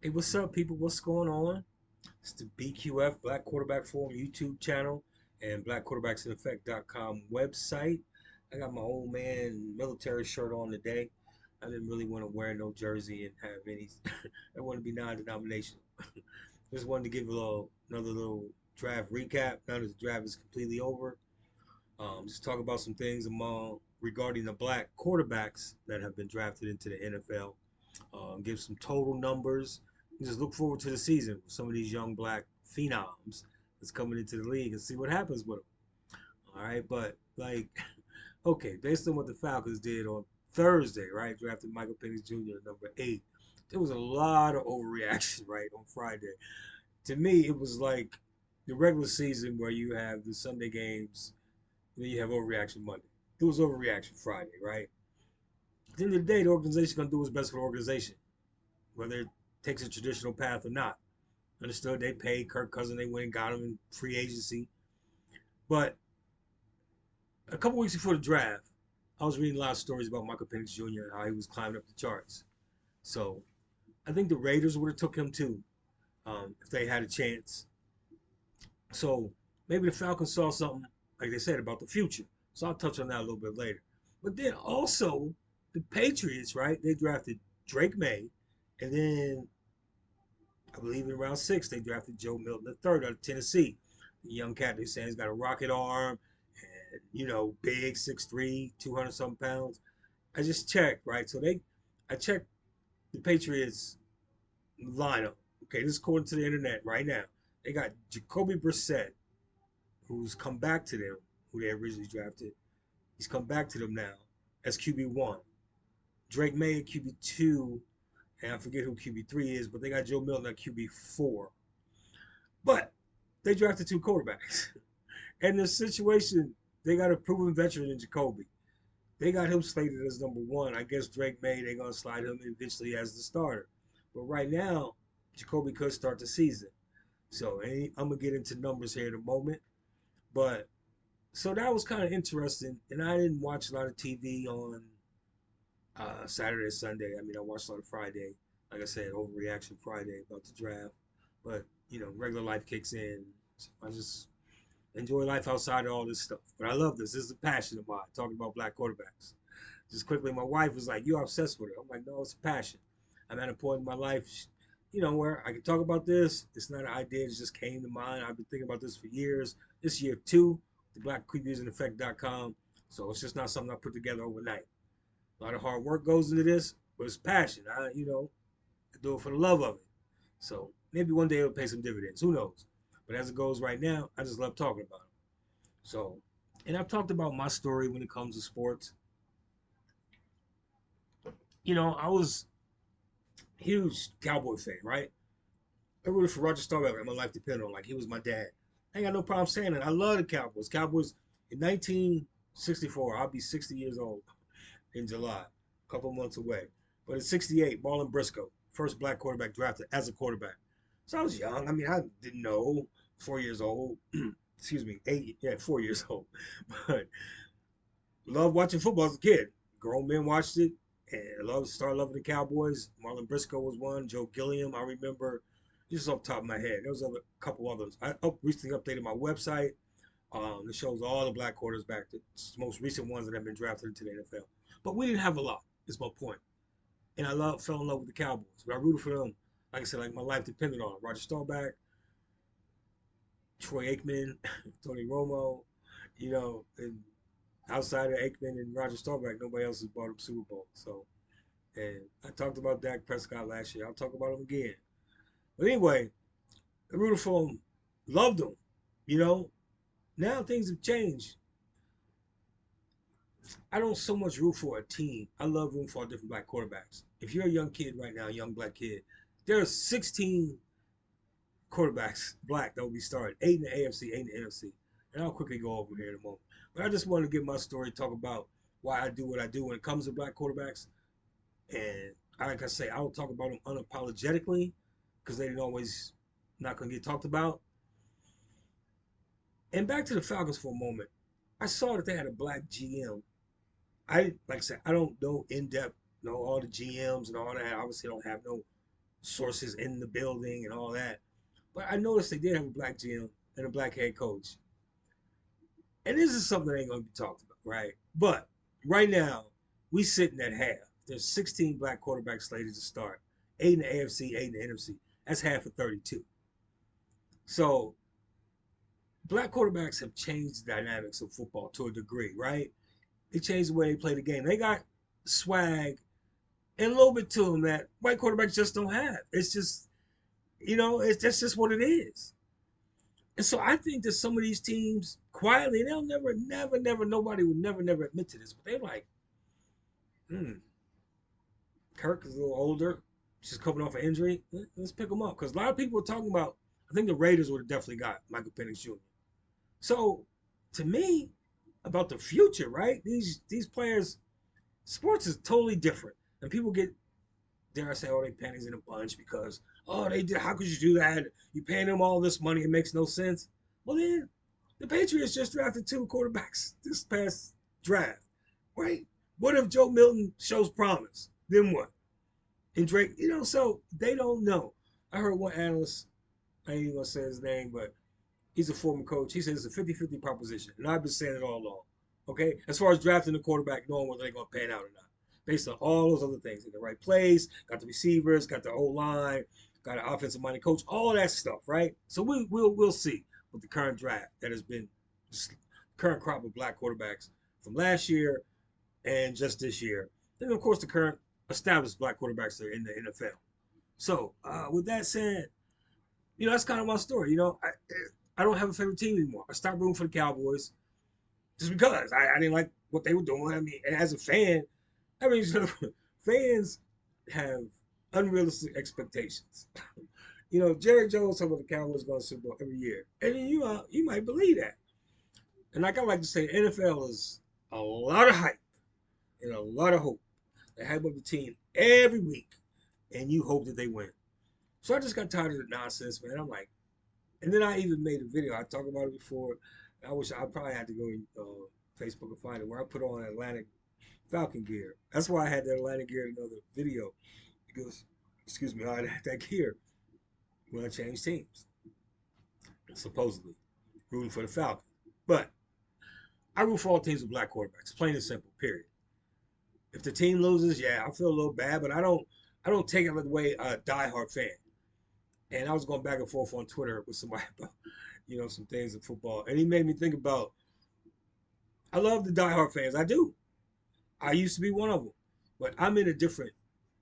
Hey, what's up, people? What's going on? It's the BQF Black Quarterback Forum YouTube channel and blackquarterbacksineffect.com website. I got my old man military shirt on today. I didn't really want to wear no jersey and have any. I want to be non-denominational. Just wanted to give another little draft recap. Now that the draft is completely over, just talk about some things among regarding the black quarterbacks that have been drafted into the NFL. Give some total numbers. And just look forward to the season with some of these young black phenoms that's coming into the league and see what happens with them. All right, but like, okay, based on what the Falcons did on Thursday, right, drafted Michael Penix Jr. #8. There was a lot of overreaction, right, on Friday. To me, it was like the regular season where you have the Sunday games, and then you have overreaction Monday. It was overreaction Friday, right? At the end of the day, the organization gonna do what's best for the organization, whether it takes a traditional path or not. Understood they paid Kirk Cousins, they went and got him in free agency. But a couple weeks before the draft, I was reading a lot of stories about Michael Penix Jr. and how he was climbing up the charts. So I think the Raiders would have took him too, if they had a chance. So maybe the Falcons saw something, like they said, about the future. So I'll touch on that a little bit later. But then also the Patriots, right? They drafted Drake May, and then I believe in round six, they drafted Joe Milton III out of Tennessee. The young cat, they saying he's got a rocket arm and, big, 6'3", 200 something pounds. I just checked, right? I checked the Patriots lineup. Okay, this is according to the internet right now. They got Jacoby Brissett, who's come back to them, who they originally drafted. He's come back to them now as QB1. Drake May at QB2, and I forget who QB3 is, but they got Joe Milton at QB4. But they drafted two quarterbacks. And the situation, they got a proven veteran in Jacoby. They got him slated as #1. I guess Drake May, they're going to slide him eventually as the starter. But right now, Jacoby could start the season. So I'm going to get into numbers here in a moment. But so that was kind of interesting. And I didn't watch a lot of TV on Saturday, Sunday. I mean, I watched a lot of Friday. Like I said, overreaction Friday about the draft. But, regular life kicks in. So I just enjoy life outside of all this stuff. But I love this. This is a passion of mine, talking about black quarterbacks. Just quickly, my wife was like, "You're obsessed with it." I'm like, "No, it's a passion. I'm at a point in my life, where I can talk about this. It's not an idea. It just came to mind. I've been thinking about this for years. This year, too, the blackpreviewsandeffect.com. So it's just not something I put together overnight. A lot of hard work goes into this, but it's passion. I do it for the love of it. So maybe one day it'll pay some dividends. Who knows? But as it goes right now, I just love talking about it. So, and I've talked about my story when it comes to sports. I was a huge Cowboy fan, right? I rooted for Roger Staubach and my life depended on. Like, he was my dad. I ain't got no problem saying it. I love the Cowboys. Cowboys in 1964, I'll be 60 years old in July, a couple months away. But in 68, Marlon Briscoe, first black quarterback drafted as a quarterback. So I was young. I mean, I didn't know, 4 years old. Excuse me, 4 years old. But loved watching football as a kid. Grown men watched it, and started loving the Cowboys. Marlon Briscoe was one. Joe Gilliam, I remember, just off the top of my head. There was a couple others. I recently updated my website. It shows all the black quarterbacks, the most recent ones that have been drafted into the NFL. But we didn't have a lot. Is my point. And fell in love with the Cowboys. But I rooted for them. Like I said, like my life depended on it. Roger Staubach, Troy Aikman, Tony Romo, and outside of Aikman and Roger Staubach, nobody else has bought him Super Bowl. So, and I talked about Dak Prescott last year. I'll talk about him again. But anyway, I rooted for him, loved him. You know, now things have changed. I don't so much root for a team. I love rooting for different black quarterbacks. If you're a young kid right now, a young black kid, there are 16 quarterbacks black that will be starting, 8 in the AFC, 8 in the NFC. And I'll quickly go over here in a moment. But I just want to give my story, talk about why I do what I do when it comes to black quarterbacks. And like I say, I will talk about them unapologetically because they didn't always not going to get talked about. And back to the Falcons for a moment. I saw that they had a black GM. Like I said, I don't know in depth, know all the GMs and all that. I obviously don't have no sources in the building and all that. But I noticed they did have a black GM and a black head coach. And this is something that ain't going to be talked about, right? But right now, we sitting at half. There's 16 black quarterbacks slated to start, 8 in the AFC, 8 in the NFC. That's half of 32. So black quarterbacks have changed the dynamics of football to a degree, right? They changed the way they play the game. They got swag and a little bit to them that white quarterbacks just don't have. It's just, that's just what it is. And so I think that some of these teams quietly, they'll never, nobody would never admit to this, but they're like, hmm, Kirk is a little older. She's coming off an injury. Let's pick him up. Because a lot of people are talking about, I think the Raiders would have definitely got Michael Penix Jr. So to me, about the future, right? These players, sports is totally different. And people get, dare I say, oh, they panties in a bunch because, oh, they did, how could you do that? You paying them all this money, it makes no sense. Well, then, the Patriots just drafted 2 quarterbacks this past draft, right? What if Joe Milton shows promise? Then what? And Drake, so they don't know. I heard one analyst, I ain't even gonna say his name, but he's a former coach. He says it's a 50-50 proposition. And I've been saying it all along. Okay? As far as drafting the quarterback, knowing whether they're gonna pan out or not. Based on all those other things. In the right place, got the receivers, got the O-line, got an offensive minded coach, all that stuff, right? So we'll see with the current draft that has been current crop of black quarterbacks from last year and just this year. Then of course the current established black quarterbacks that are in the NFL. So with that said, that's kind of my story. I don't have a favorite team anymore. I stopped rooting for the Cowboys just because I didn't like what they were doing. I mean, and as a fan, fans have unrealistic expectations. Jerry Jones talking about the Cowboys going to Super Bowl every year, and you might believe that. And like I like to say, the NFL is a lot of hype and a lot of hope. They hype up the team every week, and you hope that they win. So I just got tired of the nonsense, man. I'm like, and then I even made a video. I talked about it before. I wish I probably had to go Facebook and find it where I put on Atlantic Falcon gear. That's why I had that Atlantic gear in another video because, excuse me, I had that gear when I changed teams, supposedly rooting for the Falcons. But I root for all teams with black quarterbacks, plain and simple. Period. If the team loses, yeah, I feel a little bad, but I don't take it the way a diehard fan. And I was going back and forth on Twitter with somebody about, some things in football, and he made me think about. I love the diehard fans. I do. I used to be one of them, but I'm in a different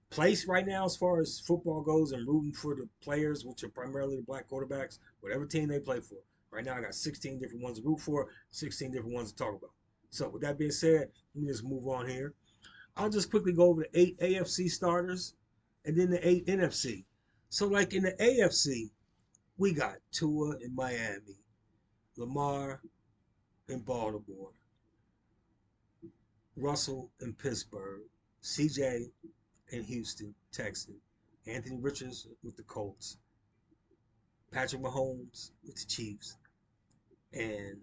place right now as far as football goes and rooting for the players, which are primarily the black quarterbacks, whatever team they play for. Right now, I got 16 different ones to root for, 16 different ones to talk about. So, with that being said, let me just move on here. I'll just quickly go over the 8 AFC starters and then the 8 NFC. So, like in the AFC, we got Tua in Miami, Lamar in Baltimore, Russell in Pittsburgh, CJ in Houston, Texas, Anthony Richards with the Colts, Patrick Mahomes with the Chiefs, and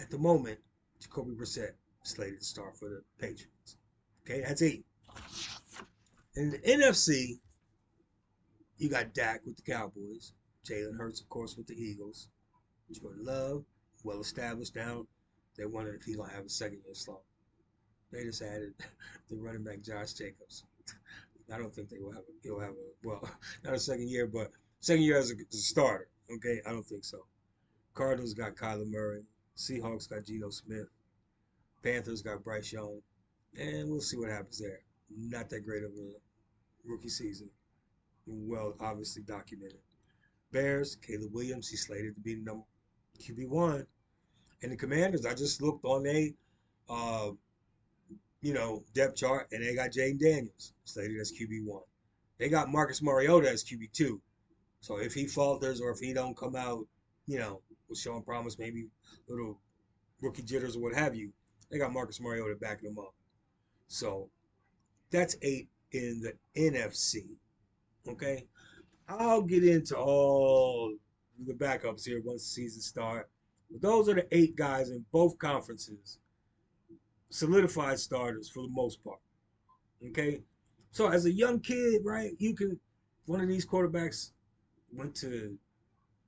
at the moment, Jacoby Brissett slated to start for the Patriots. Okay, that's 8. In the NFC, you got Dak with the Cowboys, Jalen Hurts, of course, with the Eagles, Jordan Love, well established now. They're wondering if he's gonna have a second year slump. They just added the running back Josh Jacobs. I don't think he'll have a well, not a second year, but second year as a starter. Okay, I don't think so. Cardinals got Kyler Murray. Seahawks got Geno Smith. Panthers got Bryce Young, and we'll see what happens there. Not that great of a rookie season. Well, obviously documented. Bears, Caleb Williams, he's slated to be number QB1. And the Commanders, I just looked on uh, depth chart, and they got Jaden Daniels slated as QB1. They got Marcus Mariota as QB2. So if he falters or if he don't come out, with showing promise, maybe little rookie jitters or what have you, they got Marcus Mariota backing them up. So that's 8 in the NFC. Okay, I'll get into all the backups here once the season starts. But those are the 8 guys in both conferences, solidified starters for the most part. Okay, so as a young kid, right, you can one of these quarterbacks went to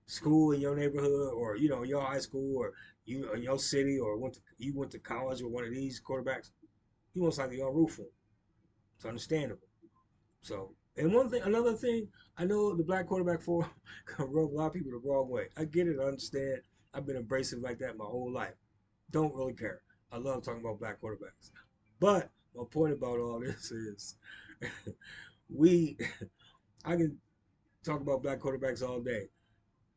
school in your neighborhood, or your high school, or you in your city, or you went to college with one of these quarterbacks, you most likely gonna root for him. It's understandable. So, and another thing, I know the black quarterback for can rub a lot of people the wrong way. I get it, I understand. I've been abrasive like that my whole life. Don't really care. I love talking about black quarterbacks. But my point about all this is we I can talk about black quarterbacks all day.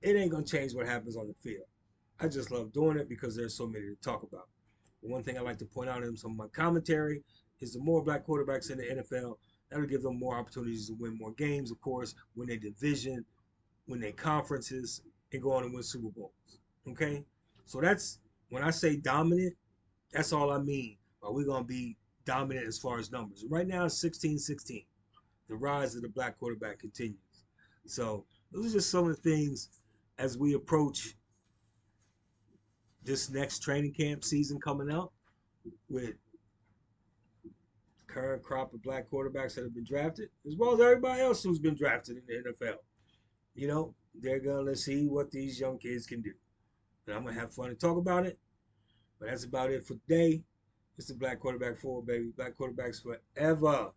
It ain't gonna change what happens on the field. I just love doing it because there's so many to talk about. One thing I like to point out in some of my commentary is the more black quarterbacks in the NFL, that'll give them more opportunities to win more games, of course, win their division, win their conferences, and go on and win Super Bowls. Okay? So that's when I say dominant, that's all I mean. Are we gonna be dominant as far as numbers? Right now it's 16-16. The rise of the black quarterback continues. So those are just some of the things as we approach this next training camp season coming up with current crop of black quarterbacks that have been drafted, as well as everybody else who's been drafted in the NFL. They're gonna see what these young kids can do. And I'm gonna have fun and talk about it. But that's about it for today. It's the Black Quarterback 4, baby. Black quarterbacks forever.